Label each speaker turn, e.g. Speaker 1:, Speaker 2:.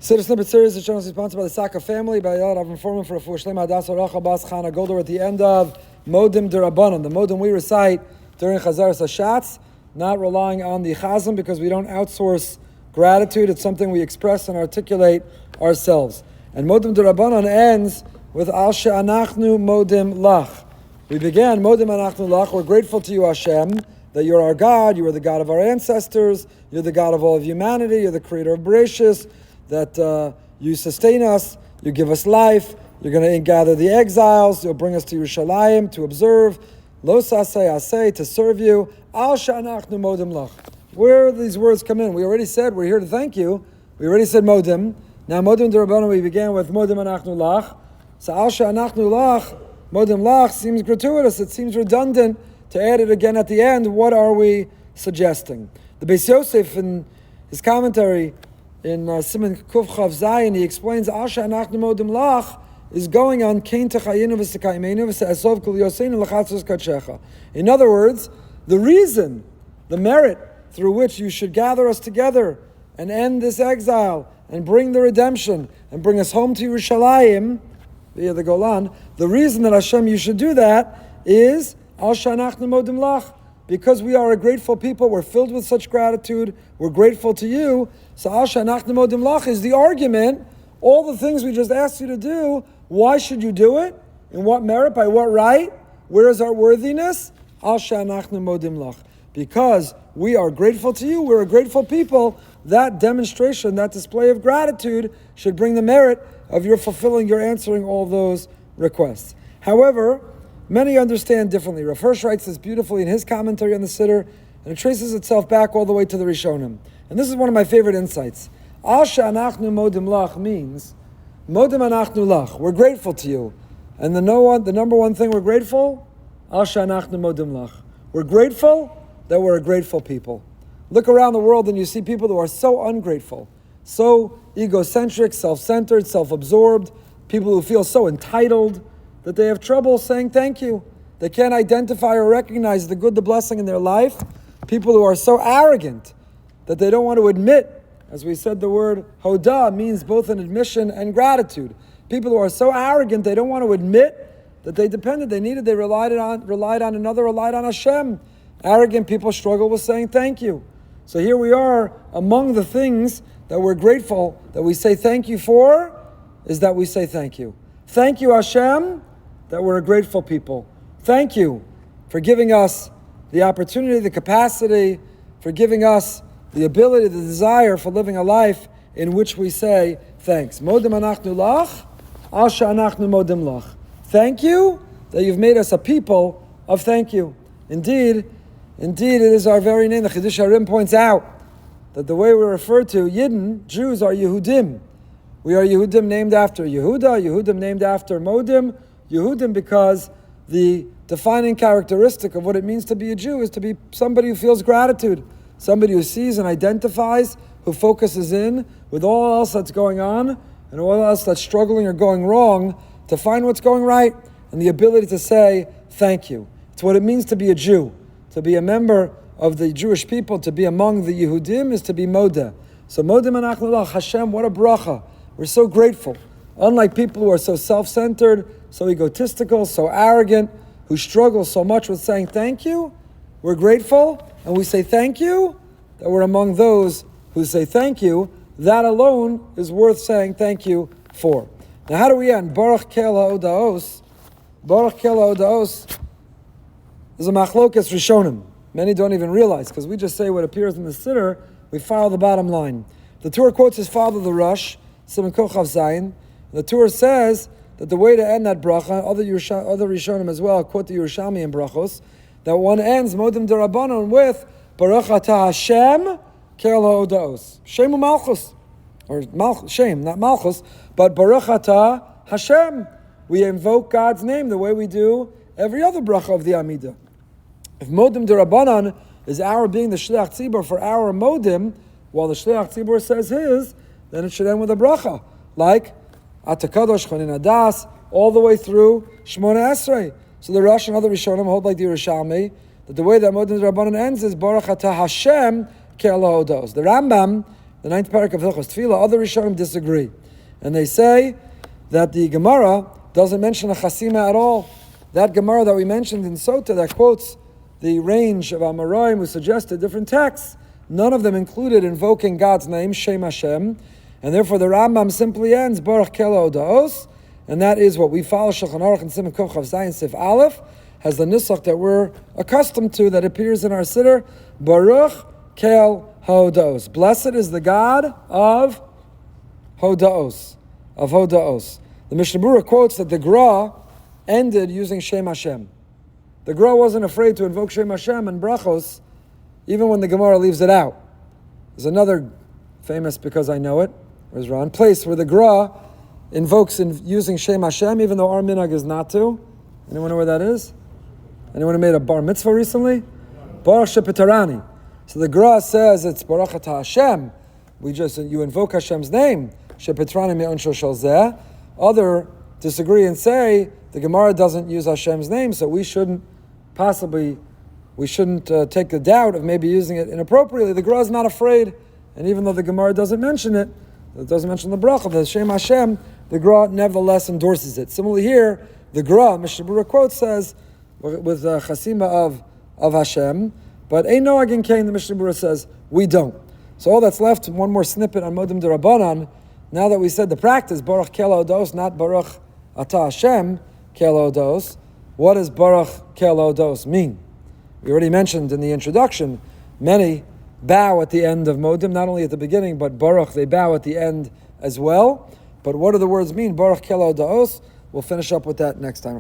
Speaker 1: Siddur Snippet series is sponsored by the Saka family, by Yad Avram Foreman for a Fuhr Shlema Hadassah Rachel Bas Chana Golder at the end of Modim Derabanan, the Modim we recite during Chazaras Hashatz, not relying on the Chazan because we don't outsource gratitude. It's something we express and articulate ourselves. And Modim Derabanan ends with Al She'anachnu Modim Lach. We began Modim Anachnu Lach. We're grateful to you, Hashem, that you're our God. You are the God of our ancestors. You're the God of all of humanity. You're the creator of Bereshis. That you sustain us, you give us life, you're going to gather the exiles, you'll bring us to Yerushalayim to observe, lo saseh aseh, to serve you, al sha'anachnu modim lach. Where do these words come in? We already said we're here to thank you. We already said modim. Now modim derabanan, we began with modim anachnu lach. So al sha'anachnu lach, modim lach seems gratuitous, it seems redundant to add it again at the end. What are we suggesting? The Beis Yosef in his commentary in Siman Kuf Chav Zayin, he explains Al She'anachnu Modim Lach is going on Kein Techayinu V'Sekayimenu V'Se'asov Kol Yoseinu L'Chatzos Kadshecha. In other words, the reason, the merit through which you should gather us together and end this exile and bring the redemption and bring us home to Yerushalayim via the Golan, the reason that Hashem you should do that is Al She'anachnu Modim Lach. Because we are a grateful people, we're filled with such gratitude, we're grateful to you. So Al She'anachnu Modim Lach is the argument, all the things we just asked you to do, why should you do it? In what merit? By what right? Where is our worthiness? Al She'anachnu Modim Lach. Because we are grateful to you, we're a grateful people, that demonstration, that display of gratitude should bring the merit of your fulfilling, your answering all those requests. However, many understand differently. Rav Hirsch writes this beautifully in his commentary on the Siddur, and it traces itself back all the way to the Rishonim. And this is one of my favorite insights. Al she'anachnu modim lach means, modim anachnu lach, we're grateful to you. And the number one thing we're grateful, al she'anachnu modim lach. We're grateful that we're a grateful people. Look around the world and you see people who are so ungrateful, so egocentric, self-centered, self-absorbed, people who feel so entitled, that they have trouble saying thank you. They can't identify or recognize the good, the blessing in their life. People who are so arrogant that they don't want to admit, as we said, the word hodah means both an admission and gratitude. People who are so arrogant they don't want to admit that they depended, they needed, they relied on another, relied on Hashem. Arrogant people struggle with saying thank you. So here we are, among the things that we're grateful, that we say thank you for, is that we say thank you. Thank you, Hashem, that we're a grateful people. Thank you for giving us the opportunity, the capacity, for giving us the ability, the desire for living a life in which we say thanks. Modim anachnu lach, al she'anachnu modim lach. Thank you that you've made us a people of thank you. Indeed, it is our very name. The Chidush Harim points out that the way we refer to Yidden, Jews, are Yehudim. We are Yehudim named after Yehuda, Yehudim named after Modim, Yehudim because the defining characteristic of what it means to be a Jew is to be somebody who feels gratitude, somebody who sees and identifies, who focuses in with all else that's going on and all else that's struggling or going wrong to find what's going right and the ability to say thank you. It's what it means to be a Jew, to be a member of the Jewish people, to be among the Yehudim is to be Modeh. So Modim anachnu lach, Hashem, what a bracha. We're so grateful. Unlike people who are so self-centered, so egotistical, so arrogant, who struggle so much with saying thank you, we're grateful, and we say thank you, that we're among those who say thank you. That alone is worth saying thank you for. Now how do we end? Baruch kel ha'odaos. Baruch kel ha'odaos is a machlokas rishonim. Many don't even realize, because we just say what appears in the Siddur, we follow the bottom line. The Torah quotes his father, the Rosh, Siman Kuf Chav Zayin. The Torah says that the way to end that bracha, other Rishonim as well, quote the Yerushalmi in brachos, that one ends Modim Derabanan with Baruch Atah Hashem Kel Ha'odaos. Shem u'Malchus. Or Shem, not Malchus, but Baruch Atah Hashem. We invoke God's name the way we do every other bracha of the Amidah. If Modim Derabanan is our being the Shliach Tzibur for our Modim, while the Shliach Tzibur says his, then it should end with a bracha, like Atakadosh Chonin Adas, all the way through Shmona Esrei. So the Rosh and other Rishonim hold like the Yerushalmi, that the way that Modim Derabanan ends is Baruch Atah Hashem Kel Ha'odaos. The Rambam the 9th parak of Hilchos Tefillah, other Rishonim disagree. And they say that the Gemara doesn't mention a chasima at all. That Gemara that we mentioned in Sota that quotes the range of Amoraim who suggested different texts, none of them included invoking God's name, Shem Hashem, and therefore the Rambam simply ends, Baruch Kelo Daos, and that is what we follow, Shulchan Aruch and Siman Kuf Chav Zayin Sif Aleph, has the nusach that we're accustomed to, that appears in our siddur, Baruch Kel Hodaos. Blessed is the God of Hodaos. The Mishnah Berurah quotes that the Gra ended using Shem Hashem. The Gra wasn't afraid to invoke Shem Hashem and brachos, even when the Gemara leaves it out. There's another famous, because I know it, where's Ron, place where the Gra invokes in using Shem Hashem, even though our minhag is not to. Anyone know where that is? Anyone who made a bar mitzvah recently? Baruch Shepetarani. So the Gra says it's Baruch Ata Hashem. You invoke Hashem's name. Shepetarani me'on shel zeh. Other disagree and say the Gemara doesn't use Hashem's name, so we shouldn't take the doubt of maybe using it inappropriately. The Gra is not afraid, and even though the Gemara doesn't mention it doesn't mention the bracha, the Shem Hashem, the Gra nevertheless endorses it. Similarly here, the Gra, Mishnah Berurah quote says, with chasima of Hashem, but ein noagin kain, the Mishnah Berurah says, we don't. So all that's left, one more snippet on Modim Derabanan. Now that we said the practice, Baruch Kel Hodaos, not Baruch Ata Hashem Kel Hodaos, what does Baruch Kel Hodaos mean? We already mentioned in the introduction, many bow at the end of Modim, not only at the beginning, but Baruch, they bow at the end as well. But what do the words mean? Baruch Kel Hodaos. We'll finish up with that next time.